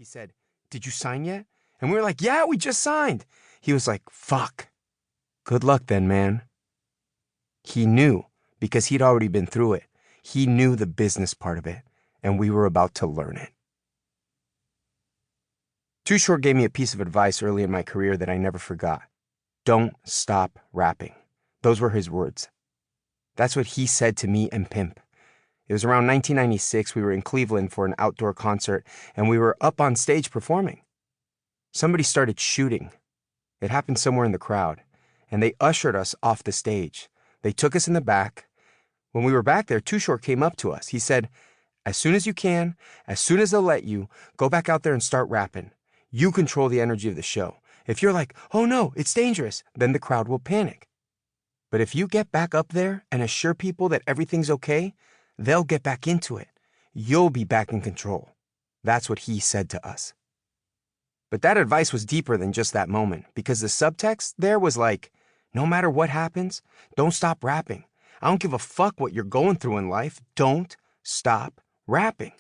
said, "Did you sign yet?" And we were like, "Yeah, we just signed." He was like, "Fuck. Good luck then, man." He knew because he'd already been through it. He knew the business part of it, and we were about to learn it. Too Short gave me a piece of advice early in my career that I never forgot. Don't stop rapping. Those were his words. That's what he said to me and Pimp. It was around 1996. We were in Cleveland for an outdoor concert, and we were up on stage performing. Somebody started shooting. It happened somewhere in the crowd, and they ushered us off the stage. They took us in the back. When we were back there, Too Short came up to us. He said, "As soon as you can, as soon as they'll let you, go back out there and start rapping. You control the energy of the show. If you're like, 'Oh no, it's dangerous,' then the crowd will panic. But if you get back up there and assure people that everything's okay, they'll get back into it. You'll be back in control." That's what he said to us. But that advice was deeper than just that moment, because the subtext there was like, no matter what happens, don't stop rapping. I don't give a fuck what you're going through in life. Don't stop rapping.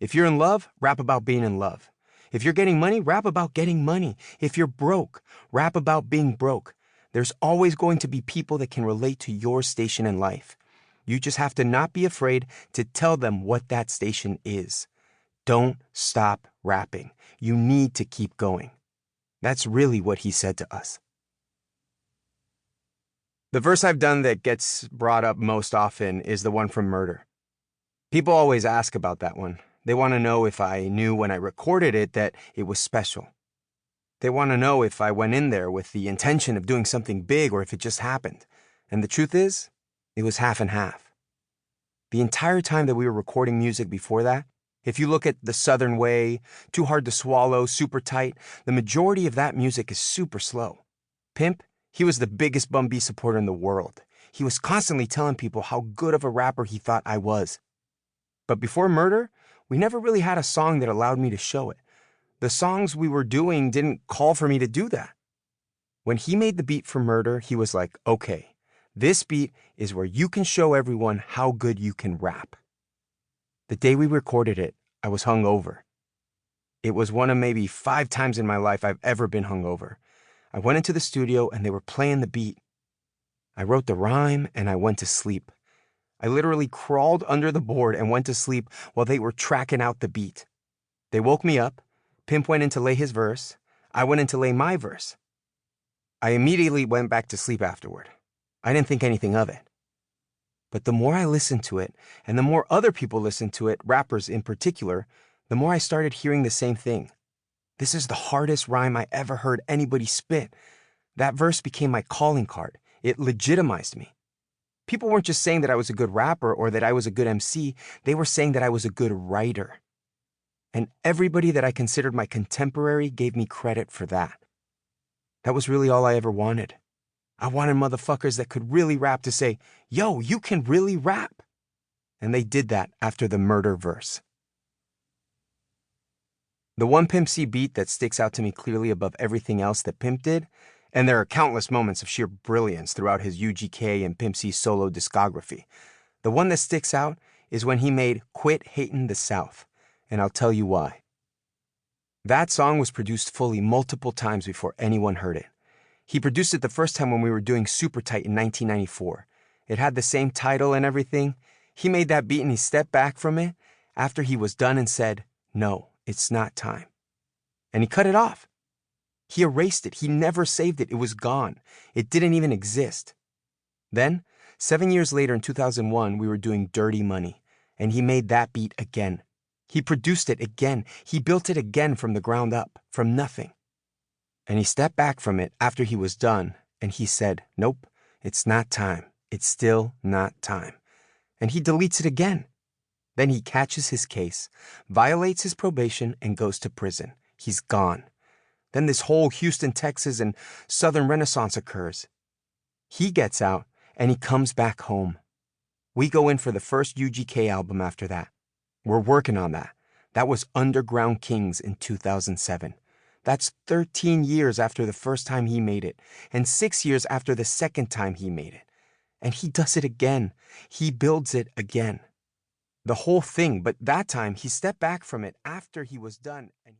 If you're in love, rap about being in love. If you're getting money, rap about getting money. If you're broke, rap about being broke. There's always going to be people that can relate to your station in life. You just have to not be afraid to tell them what that station is. Don't stop rapping. You need to keep going. That's really what he said to us. The verse I've done that gets brought up most often is the one from Murder. People always ask about that one. They want to know if I knew when I recorded it that it was special. They want to know if I went in there with the intention of doing something big or if it just happened. And the truth is, it was half and half. The entire time that we were recording music before that, if you look at The Southern Way, Too Hard to Swallow, Super Tight, the majority of that music is super slow. Pimp, he was the biggest Bun B supporter in the world. He was constantly telling people how good of a rapper he thought I was. But before Murder, we never really had a song that allowed me to show it. The songs we were doing didn't call for me to do that. When he made the beat for Murder, he was like, "Okay, this beat is where you can show everyone how good you can rap." The day we recorded it, I was hungover. It was one of maybe 5 times in my life I've ever been hungover. I went into the studio and they were playing the beat. I wrote the rhyme and I went to sleep. I literally crawled under the board and went to sleep while they were tracking out the beat. They woke me up. Pimp went in to lay his verse. I went in to lay my verse. I immediately went back to sleep afterward. I didn't think anything of it. But the more I listened to it, and the more other people listened to it, rappers in particular, the more I started hearing the same thing. This is the hardest rhyme I ever heard anybody spit. That verse became my calling card. It legitimized me. People weren't just saying that I was a good rapper or that I was a good MC. They were saying that I was a good writer. And everybody that I considered my contemporary gave me credit for that. That was really all I ever wanted. I wanted motherfuckers that could really rap to say, "Yo, you can really rap." And they did that after the Murder verse. The one Pimp C beat that sticks out to me clearly above everything else that Pimp did, and there are countless moments of sheer brilliance throughout his UGK and Pimp C solo discography. The one that sticks out is when he made "Quit Hatin' the South," and I'll tell you why. That song was produced fully multiple times before anyone heard it. He produced it the first time when we were doing Super Tight in 1994. It had the same title and everything. He made that beat and he stepped back from it after he was done and said, "No, it's not time." And he cut it off. He erased it. He never saved it. It was gone. It didn't even exist. Then, 7 years later in 2001, we were doing Dirty Money, and he made that beat again. He produced it again. He built it again from the ground up, from nothing. And he stepped back from it after he was done, and he said, "Nope, it's not time. It's still not time." And he deletes it again. Then he catches his case, violates his probation, and goes to prison. He's gone. Then this whole Houston, Texas, and Southern Renaissance occurs. He gets out, and he comes back home. We go in for the first UGK album after that. We're working on that. That was Underground Kings in 2007. That's 13 years after the first time he made it, and 6 years after the second time he made it. And he does it again. He builds it again. The whole thing, but that time he stepped back from it after he was done. And